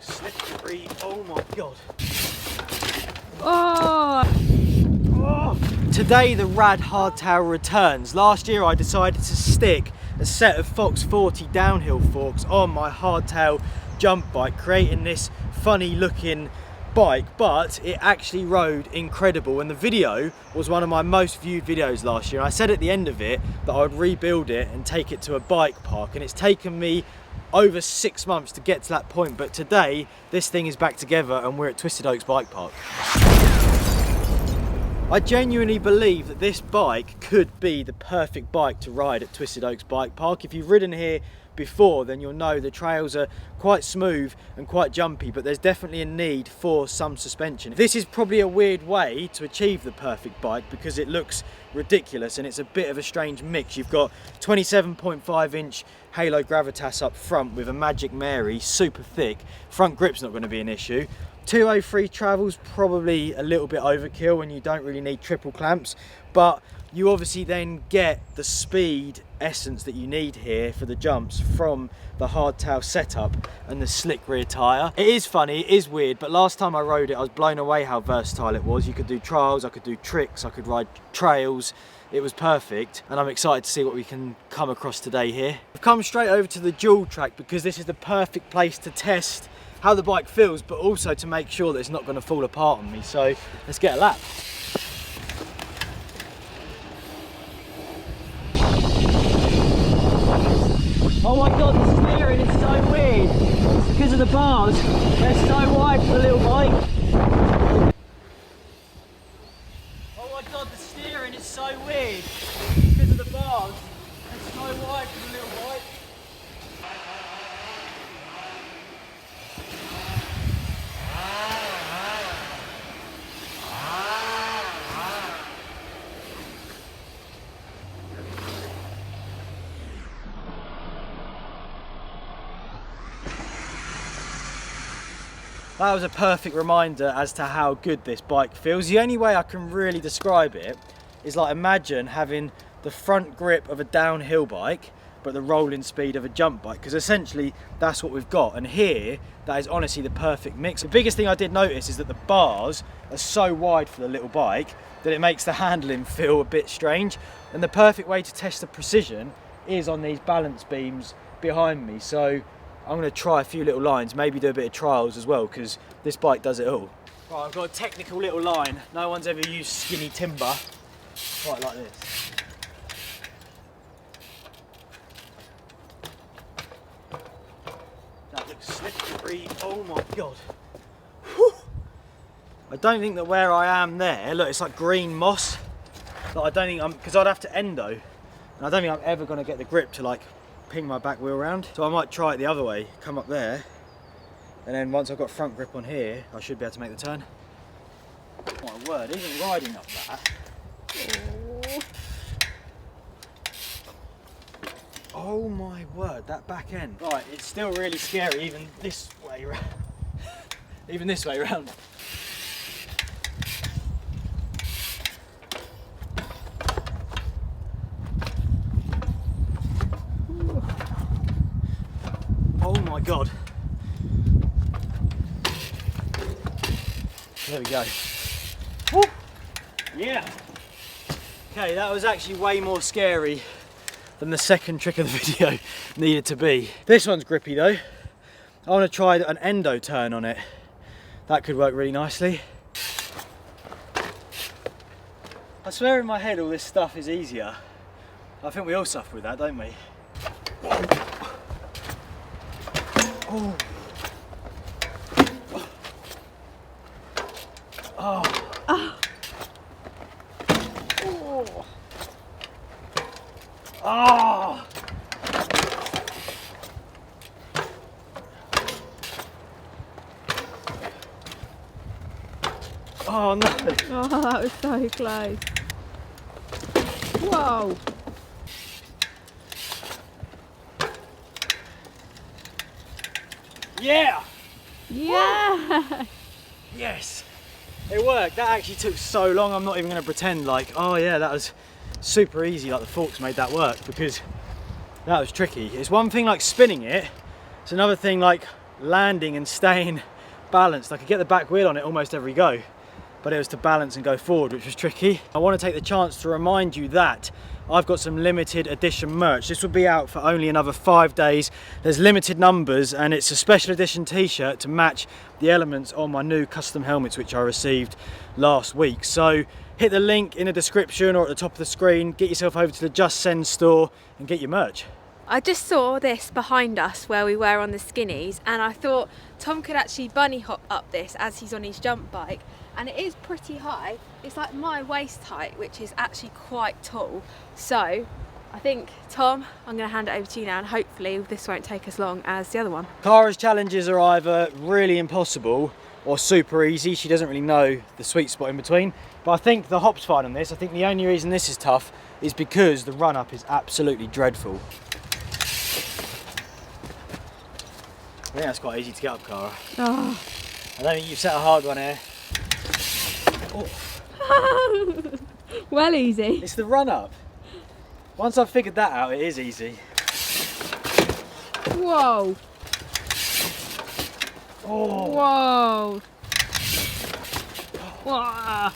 Slippery, oh my god. Oh! Today the rad hardtail returns. Last year I decided to stick a set of Fox 40 downhill forks on my hardtail jump bike, creating this funny looking bike, but it actually rode incredible, and the video was one of my most viewed videos last year. And I said at the end of it that I would rebuild it and take it to a bike park, and it's taken me over 6 months to get to that point, but today this thing is back together and we're at Twisted Oaks Bike Park. I genuinely believe that this bike could be the perfect bike to ride at Twisted Oaks Bike Park. If you've ridden here before, then you'll know the trails are quite smooth and quite jumpy, but there's definitely a need for some suspension. This is probably a weird way to achieve the perfect bike because it looks ridiculous and it's a bit of a strange mix. You've got 27.5 inch Halo Gravitas up front with a Magic Mary, super thick. Front grip's not going to be an issue. 203 travel's probably a little bit overkill and you don't really need triple clamps, but you obviously then get the speed essence that you need here for the jumps from the hardtail setup and the slick rear tyre. It is funny, it is weird, but last time I rode it I was blown away how versatile it was. You could do trials, I could do tricks, I could ride trails. It was perfect, and I'm excited to see what we can come across today here. We've come straight over to the dual track because this is the perfect place to test how the bike feels, but also to make sure that it's not going to fall apart on me. So let's get a lap. Oh my god, the steering is so weird. It's because of the bars. They're so wide for the little bike. Oh my god, the steering is so weird. It's because of the bars. They're so wide for the little bike. That was a perfect reminder as to how good this bike feels. The only way I can really describe it is like imagine having the front grip of a downhill bike but the rolling speed of a jump bike, because essentially that's what we've got, and here that is honestly the perfect mix. The biggest thing I did notice is that the bars are so wide for the little bike that it makes the handling feel a bit strange, and the perfect way to test the precision is on these balance beams behind me. So I'm going to try a few little lines, maybe do a bit of trials as well, because this bike does it all. Right, I've got a technical little line. No one's ever used skinny timber quite like this. That looks slippery, oh my god. Whew. I don't think that where I am there, look, it's like green moss. Like I don't think because I'd have to endo, and I don't think I'm ever going to get the grip to like ping my back wheel around, so I might try it the other way, come up there, and then once I've got front grip on here I should be able to make the turn. My word, isn't riding up that? Oh my word, that back end. Right, it's still really scary even this way around. Even this way around. Oh my god. There we go. Woo. Yeah. Okay, that was actually way more scary than the second trick of the video needed to be. This one's grippy though. I want to try an endo turn on it. That could work really nicely. I swear in my head all this stuff is easier. I think we all suffer with that, don't we? Oh. Oh. Oh. Oh. Oh. Oh no. Oh, that was so close. Whoa. Yeah. Yeah. Yes. It worked. That actually took so long. I'm not even going to pretend like, oh yeah, that was super easy, like the forks made that work, because that was tricky. It's one thing like spinning it, it's another thing like landing and staying balanced. I could get the back wheel on it almost every go, but it was to balance and go forward, which was tricky. I want to take the chance to remind you that I've got some limited edition merch. This will be out for only another 5 days. There's limited numbers and it's a special edition t-shirt to match the elements on my new custom helmets which I received last week. So hit the link in the description or at the top of the screen, get yourself over to the Just Send store and get your merch. I just saw this behind us where we were on the skinnies, and I thought Tom could actually bunny hop up this as he's on his jump bike, and it is pretty high. It's like my waist height, which is actually quite tall. So I think, Tom, I'm going to hand it over to you now, and hopefully this won't take as long as the other one. Cara's challenges are either really impossible or super easy. She doesn't really know the sweet spot in between, but I think the hop's fine on this. I think the only reason this is tough is because the run up is absolutely dreadful. I think that's quite easy to get up, Cara. Oh. I don't think you've set a hard one here. Oh. Well, easy. It's the run up. Once I've figured that out, it is easy. Whoa. Oh. Whoa. Whoa.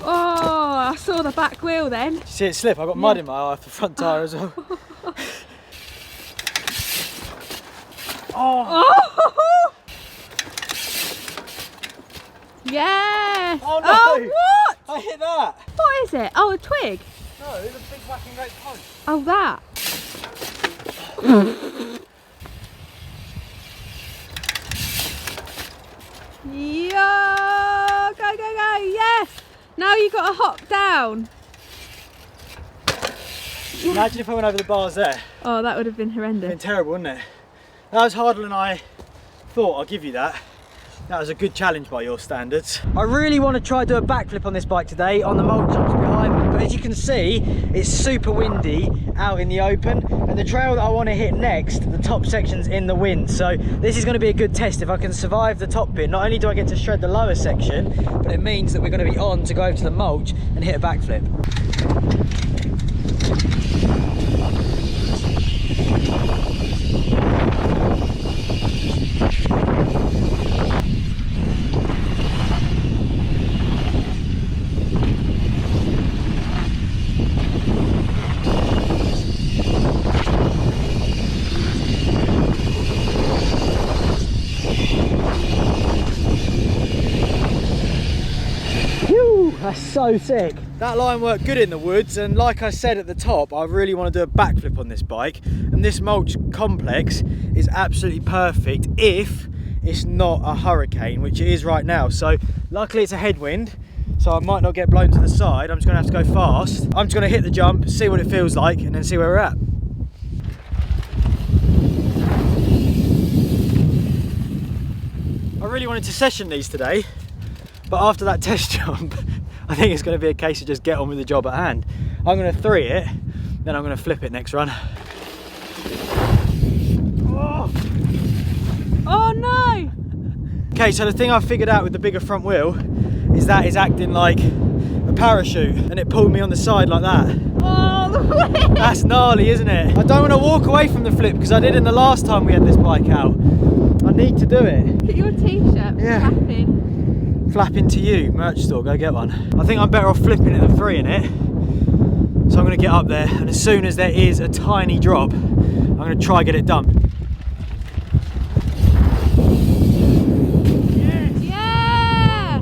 Oh, I saw the back wheel then. Did you see it slip? I got mud in my eye off the front tyre as well. Oh. Yeah. Oh no! Oh, what? I hit that! What is it? Oh, a twig? No, it was a big whacking great punch. Oh, that. Yo, go, go, go, yes! Now you got to hop down. Imagine if I went over the bars there. Oh, that would have been horrendous. Been terrible, wouldn't it? That was harder than I thought, I'll give you that. That was a good challenge by your standards. I really want to try do a backflip on this bike today on the mulch jumps behind me, but as you can see, it's super windy out in the open, and the trail that I want to hit next, the top section's in the wind, so this is going to be a good test. If I can survive the top bit, not only do I get to shred the lower section, but it means that we're going to be on to go over to the mulch and hit a backflip. That's so sick. That line worked good in the woods, and like I said at the top, I really want to do a backflip on this bike, and this mulch complex is absolutely perfect if it's not a hurricane, which it is right now. So luckily it's a headwind, so I might not get blown to the side. I'm just going to have to go fast. I'm just going to hit the jump, see what it feels like, and then see where we're at. I really wanted to session these today, but after that test jump, I think it's going to be a case of just get on with the job at hand. I'm going to 3 it, then I'm going to flip it next run. Oh. Oh no! Okay, so the thing I've figured out with the bigger front wheel is that it's acting like a parachute, and it pulled me on the side like that. Oh, the wind! That's gnarly, isn't it? I don't want to walk away from the flip because I did in the last time we had this bike out. I need to do it. Look at your t-shirt flapping. Flapping to you, merch store, go get one. I think I'm better off flipping it than 3ing it. So I'm going to get up there, and as soon as there is a tiny drop, I'm going to try and get it done. Yes. Yeah!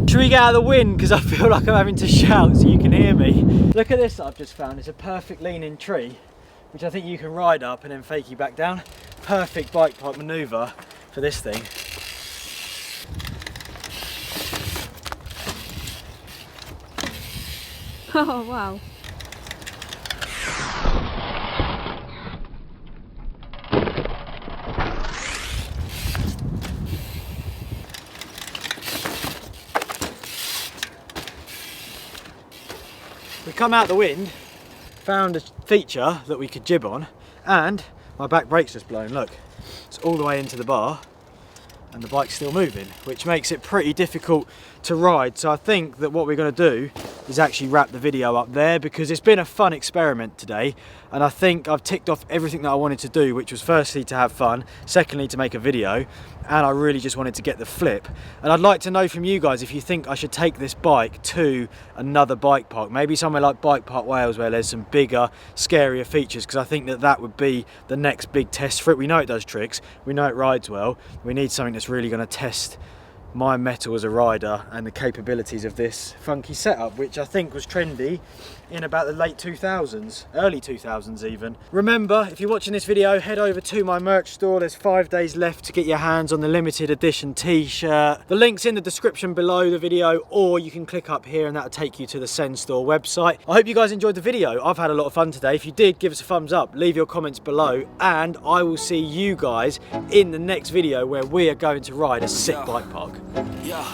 Should we get out of the wind, because I feel like I'm having to shout so you can hear me. Look at this that I've just found. It's a perfect leaning tree, which I think you can ride up and then fakey back down. Perfect bike park manoeuvre for this thing. Oh wow. We come out the wind, found a feature that we could jib on, and my back brake's just blown. Look, it's all the way into the bar and the bike's still moving, which makes it pretty difficult to ride. So I think that what we're going to do is actually wrap the video up there, because it's been a fun experiment today, and I think I've ticked off everything that I wanted to do, which was firstly to have fun, secondly to make a video, and I really just wanted to get the flip. And I'd like to know from you guys if you think I should take this bike to another bike park, maybe somewhere like Bike Park Wales where there's some bigger, scarier features, because I think that that would be the next big test for it. We know it does tricks, we know it rides well, we need something that's really going to test my mettle as a rider and the capabilities of this funky setup, which I think was trendy in about the late 2000s, early 2000s even. Remember, if you're watching this video, head over to my merch store. There's 5 days left to get your hands on the limited edition t-shirt. The link's in the description below the video, or you can click up here and that'll take you to the Send Store website. I hope you guys enjoyed the video. I've had a lot of fun today. If you did, give us a thumbs up, leave your comments below, and I will see you guys in the next video where we are going to ride a sick bike park. Yeah,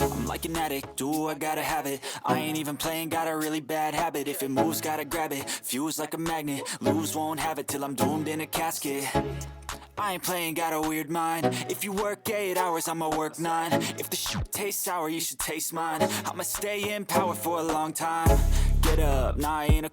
I'm like an addict, do I gotta have it. I ain't even playing, got a really bad habit. If it moves, gotta grab it, fuse like a magnet. Lose, won't have it till I'm doomed in a casket. I ain't playing, got a weird mind. If you work 8 hours, I'ma work 9. If the shoot tastes sour, you should taste mine. I'ma stay in power for a long time. Get up, nah, I ain't a